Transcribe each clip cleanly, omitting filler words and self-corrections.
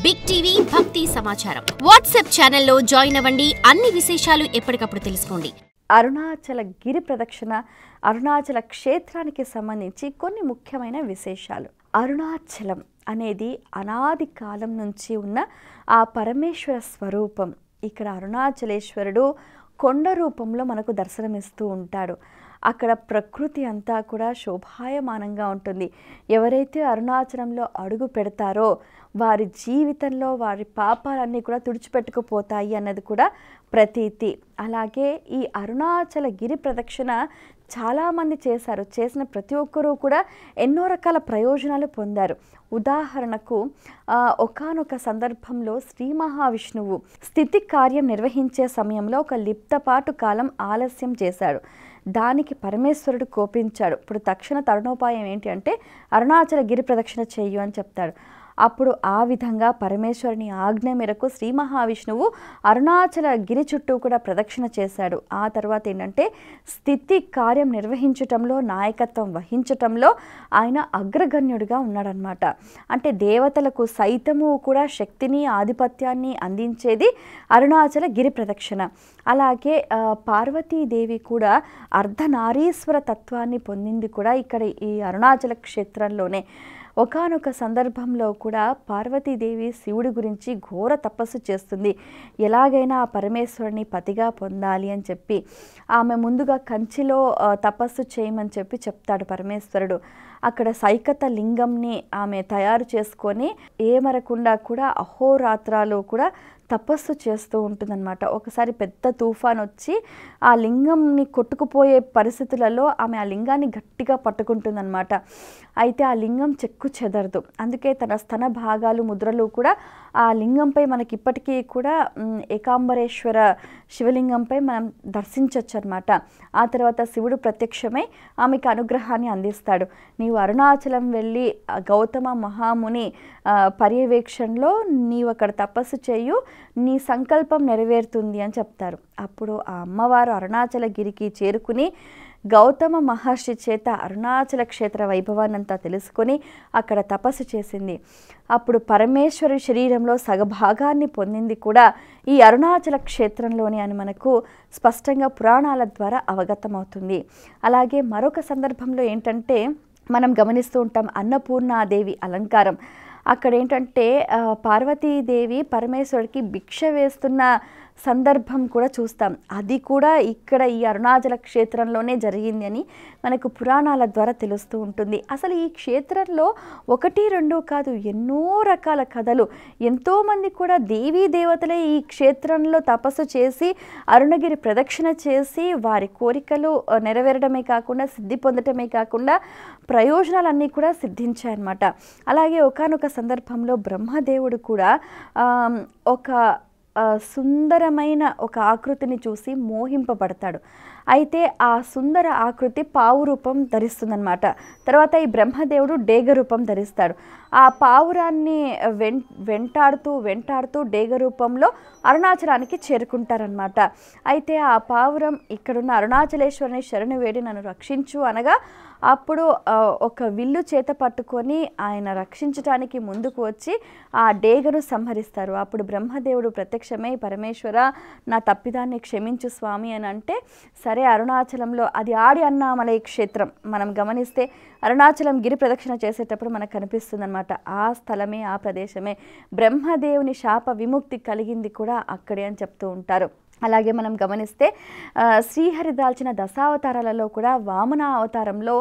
Big TV భక్తి సమాచారం WhatsApp ఛానల్లో జాయిన్ అవ్వండి. అన్ని విశేషాలు ఎప్పటికప్పుడు తెలుసుకోండి. అరుణాచల గిరి ప్రదక్షిణ, అరుణాచల క్షేత్రానికి సంబంధించి కొన్ని ముఖ్యమైన విశేషాలు. అరుణాచలం అనేది అనాది కాలం నుంచి ఉన్న ఆ పరమేశ్వర స్వరూపం. ఇక్కడ అరుణాచలేశ్వరుడు కొండ రూపంలో మనకు దర్శనమిస్తూ ఉంటాడు. అక్కడ ప్రకృతి అంతా కూడా శోభాయమానంగా ఉంటుంది. ఎవరైతే అరుణాచలంలో అడుగు పెడతారో వారి జీవితంలో వారి పాపాలన్నీ కూడా తుడిచిపెట్టుకుపోతాయి అన్నది కూడా ప్రతీతి. అలాగే ఈ అరుణాచల గిరి ప్రదక్షిణ చాలామంది చేశారు. చేసిన ప్రతి ఒక్కరూ కూడా ఎన్నో రకాల ప్రయోజనాలు పొందారు. ఉదాహరణకు ఒకానొక సందర్భంలో శ్రీ మహావిష్ణువు స్థితి కార్యం నిర్వహించే సమయంలో ఒక లిప్తపాటు కాలం ఆలస్యం చేశాడు. దానికి పరమేశ్వరుడు కోపించాడు. ఇప్పుడు తక్షణ తరుణోపాయం ఏంటి అంటే అరుణాచల గిరి ప్రదక్షిణ చెయ్యు అని చెప్తాడు. అప్పుడు ఆ విధంగా పరమేశ్వరుని ఆజ్ఞ మేరకు శ్రీ మహావిష్ణువు అరుణాచల గిరి చుట్టూ కూడా ప్రదక్షిణ చేశాడు. ఆ తర్వాత ఏంటంటే స్థితి కార్యం నిర్వహించటంలో, నాయకత్వం వహించటంలో ఆయన అగ్రగణ్యుడిగా ఉన్నాడనమాట. అంటే దేవతలకు సైతము కూడా శక్తిని, ఆధిపత్యాన్ని అందించేది అరుణాచల గిరి ప్రదక్షిణ. అలాగే పార్వతీదేవి కూడా అర్ధనారీశ్వర తత్వాన్ని పొందింది కూడా ఇక్కడ ఈ అరుణాచల క్షేత్రంలోనే. ఒకానొక సందర్భంలో కూడా పార్వతీదేవి శివుడి గురించి ఘోర తపస్సు చేస్తుంది. ఎలాగైనా ఆ పరమేశ్వరుని పతిగా పొందాలి అని చెప్పి ఆమె ముందుగా కంచిలో తపస్సు చేయమని చెప్పి చెప్తాడు పరమేశ్వరుడు. అక్కడ సైకత లింగంని ఆమె తయారు చేసుకొని ఏమరకుండా కూడా అహోరాత్రాలు కూడా తపస్సు చేస్తూ ఉంటుందన్నమాట. ఒకసారి పెద్ద తుఫాన్ వచ్చి ఆ లింగంని కొట్టుకుపోయే పరిస్థితులలో ఆమె ఆ లింగాన్ని గట్టిగా పట్టుకుంటుందన్నమాట. అయితే ఆ లింగం చెక్కు చెదరదు. అందుకే తన స్తన భాగాలు, ముద్రలు కూడా ఆ లింగంపై మనకి ఇప్పటికీ కూడా ఏకాంబరేశ్వర శివలింగంపై మనం దర్శించవచ్చు అనమాట. ఆ తర్వాత శివుడు ప్రత్యక్షమై ఆమెకు అనుగ్రహాన్ని అందిస్తాడు. నీవు అరుణాచలం వెళ్ళి గౌతమ మహాముని పర్యవేక్షణలో నీవు అక్కడ తపస్సు చేయు, నీ సంకల్పం నెరవేరుతుంది అని చెప్తారు. అప్పుడు ఆ అమ్మవారు అరుణాచల గిరికి చేరుకుని గౌతమ మహర్షి చేత అరుణాచల క్షేత్ర వైభవాన్నంతా తెలుసుకొని అక్కడ తపస్సు చేసింది. అప్పుడు పరమేశ్వరి శరీరంలో సగభాగాన్ని పొందింది కూడా ఈ అరుణాచల క్షేత్రంలోనే అని మనకు స్పష్టంగా పురాణాల ద్వారా అవగతమవుతుంది. అలాగే మరొక సందర్భంలో ఏంటంటే మనం గమనిస్తూ ఉంటాం అన్నపూర్ణాదేవి అలంకారం. అక్కడ ఏంటంటే పార్వతీదేవి పరమేశ్వరుడికి భిక్ష వేస్తున్న సందర్భం కూడా చూస్తాం. అది కూడా ఇక్కడ ఈ అరుణాచల క్షేత్రంలోనే జరిగింది అని మనకు పురాణాల ద్వారా తెలుస్తూ ఉంటుంది. అసలు ఈ క్షేత్రంలో ఒకటి రెండు కాదు, ఎన్నో రకాల కథలు. ఎంతోమంది కూడా దేవీ దేవతలే ఈ క్షేత్రంలో తపస్సు చేసి అరుణగిరి ప్రదక్షిణ చేసి వారి కోరికలు నెరవేరడమే కాకుండా, సిద్ధి పొందటమే కాకుండా ప్రయోజనాలన్నీ కూడా సిద్ధించాయన్నమాట. అలాగే ఒకానొక సందర్భంలో బ్రహ్మదేవుడు కూడా ఒక సుందరమైన ఒక ఆకృతిని చూసి మోహింపబడతాడు. అయితే ఆ సుందర ఆకృతి పావు రూపం ధరిస్తుందన్నమాట. తర్వాత ఈ బ్రహ్మదేవుడు డేగ రూపం ధరిస్తాడు. ఆ పావురాన్ని వెంటాడుతూ డేగ రూపంలో అరుణాచలానికి చేరుకుంటారనమాట. అయితే ఆ పావురం ఇక్కడున్న అరుణాచలేశ్వరుని శరణు వేడి నన్ను రక్షించు అనగా అప్పుడు ఒక విల్లు చేత పట్టుకొని ఆయన రక్షించడానికి ముందుకు వచ్చి ఆ డేగను సంహరిస్తారు. అప్పుడు బ్రహ్మదేవుడు ప్రత్యక్షమై పరమేశ్వర నా తప్పిదాన్ని క్షమించు స్వామి అని అంటే, సరే అరుణాచలంలో అది ఆడి అన్నామలై క్షేత్రం మనం గమనిస్తే అరుణాచలం గిరి ప్రదక్షిణ చేసేటప్పుడు మనకు కనిపిస్తుంది అనమాట. ఆ స్థలమే, ఆ ప్రదేశమే బ్రహ్మదేవుని శాప విముక్తి కలిగింది కూడా అక్కడే అని చెప్తూ ఉంటారు. అలాగే మనం గమనిస్తే శ్రీహరి దాల్చిన దశావతారాలలో కూడా వామన అవతారంలో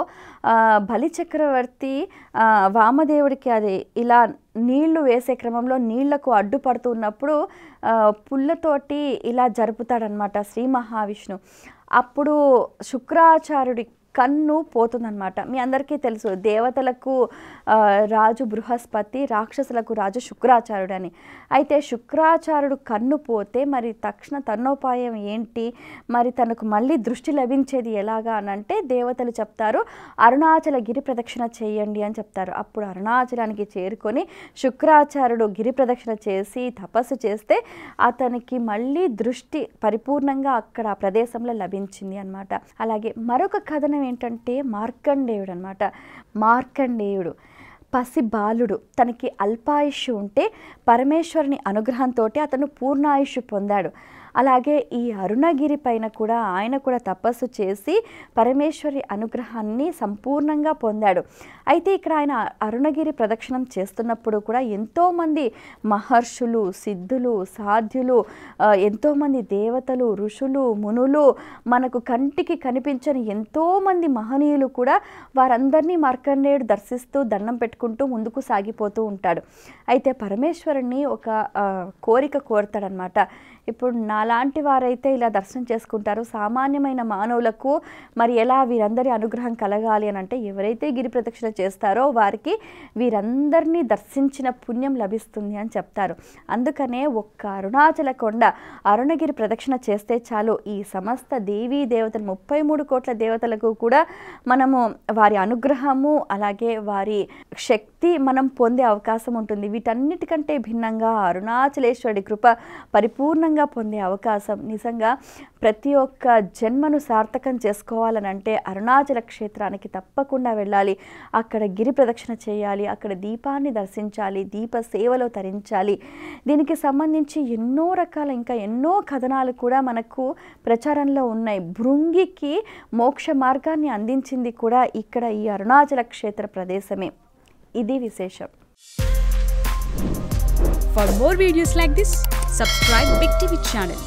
బలిచక్రవర్తి వామదేవుడికి అది ఇలా నీళ్లు వేసే క్రమంలో నీళ్లకు అడ్డుపడుతూ ఉన్నప్పుడు పుల్లతోటి ఇలా జరుపుతాడనమాట శ్రీ మహావిష్ణు. అప్పుడు శుక్రాచార్యుడి కన్ను పోతుందన్నమాట. మీ అందరికీ తెలుసు దేవతలకు రాజు బృహస్పతి, రాక్షసులకు రాజు శుక్రాచార్యుడు అని. అయితే శుక్రాచార్యుడు కన్ను పోతే మరి తక్షణ తరుణోపాయం ఏంటి, మరి తనకు మళ్ళీ దృష్టి లభించేది ఎలాగా అని అంటే దేవతలు చెప్తారు అరుణాచల గిరి ప్రదక్షిణ చేయండి అని చెప్తారు. అప్పుడు అరుణాచలానికి చేరుకొని శుక్రాచార్యుడు గిరి ప్రదక్షిణ చేసి తపస్సు చేస్తే అతనికి మళ్ళీ దృష్టి పరిపూర్ణంగా అక్కడ ఆ ప్రదేశంలో లభించింది అన్నమాట. అలాగే మరొక కథనం ఏంటంటే మార్కండేయుడు అన్నమాట. మార్కండేయుడు పసి బాలుడు తనకి అల్పాయుష్ ఉంటే పరమేశ్వరుని అనుగ్రహంతో అతను పూర్ణాయుష్ పొందాడు. అలాగే ఈ అరుణగిరి పైన కూడా ఆయన కూడా తపస్సు చేసి పరమేశ్వరి అనుగ్రహాన్ని సంపూర్ణంగా పొందాడు. అయితే ఇక్కడ ఆయన అరుణగిరి ప్రదక్షిణం చేస్తున్నప్పుడు కూడా ఎంతోమంది మహర్షులు, సిద్ధులు, సాధ్యులు, ఎంతోమంది దేవతలు, ఋషులు, మునులు, మనకు కంటికి కనిపించని ఎంతోమంది మహనీయులు కూడా వారందరినీ మార్కండేయుడు దర్శిస్తూ దండం పెట్టుకుంటూ ముందుకు సాగిపోతూ ఉంటాడు. అయితే పరమేశ్వరుణ్ణి ఒక కోరిక కోరతాడనమాట. ఇప్పుడు నాలాంటి వారైతే ఇలా దర్శనం చేసుకుంటారు, సామాన్యమైన మానవులకు మరి ఎలా వీరందరి అనుగ్రహం కలగాలి అని అంటే ఎవరైతే గిరి ప్రదక్షిణ చేస్తారో వారికి వీరందరినీ దర్శించిన పుణ్యం లభిస్తుంది అని చెప్తారు. అందుకనే ఒక్క అరుణాచల కొండ అరుణగిరి ప్రదక్షిణ చేస్తే చాలు ఈ సమస్త దేవీ దేవతలు 33 కోట్ల దేవతలకు కూడా మనము వారి అనుగ్రహము అలాగే వారి శక్తి మనం పొందే అవకాశం ఉంటుంది. వీటన్నిటికంటే భిన్నంగా అరుణాచలేశ్వరుడి కృప పరిపూర్ణంగా పొందే అవకాశం నిజంగా ప్రతి ఒక్క జన్మను సార్థకం చేసుకోవాలనంటే అరుణాచల క్షేత్రానికి తప్పకుండా వెళ్ళాలి. అక్కడ గిరి ప్రదక్షిణ చేయాలి, అక్కడ దీపాన్ని దర్శించాలి, దీప సేవలో తరించాలి. దీనికి సంబంధించి ఎన్నో రకాల ఇంకా ఎన్నో కథనాలు కూడా మనకు ప్రచారంలో ఉన్నాయి. భృంగికి మోక్ష మార్గాన్ని అందించింది కూడా ఇక్కడ ఈ అరుణాచల క్షేత్ర ప్రదేశమే. ఇది విశేషం. For more videos like this, subscribe Big TV channel.